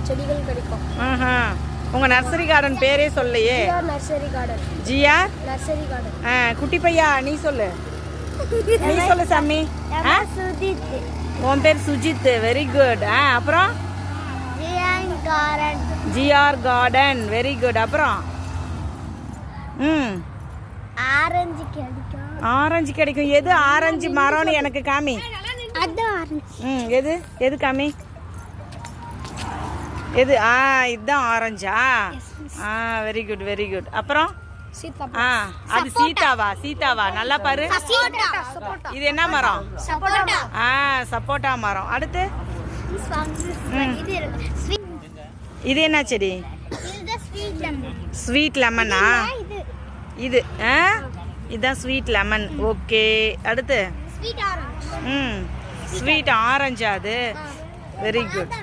செடிகள் கிடைக்கும். உங்க நர்சரி கார்டன் பேரே சொல்லையே. Nursery garden. GR nursery garden. குட்டி பையா நீ சொல்லு. நீ சொல்லு சாமி. சுஜித். உன் பேர் சுஜித். Very good. அப்புறம் ஜிஆர் கார்டன். Very good. அப்புறம் ஆரஞ்சு கிடைக்கும். ஆரஞ்சு கிடைக்கும். எது ஆரஞ்சு மரம்னு எனக்கு காமி. அதான் ஆரஞ்சு. எது எது காமி. எது இதுதான் ஆரஞ்சா. Very good very good. அப்புறம் அது சீதாவா. சீதாவா நல்லா பாரு. இது என்ன மரம். சப்போட்டா மரம். அடுத்து இது என்ன செடி. ஸ்வீட் லெமனா. இது இதுதான் ஸ்வீட் லெமன். ஓகே. அடுத்து ஸ்வீட் ஆரஞ்சா அது. Very good.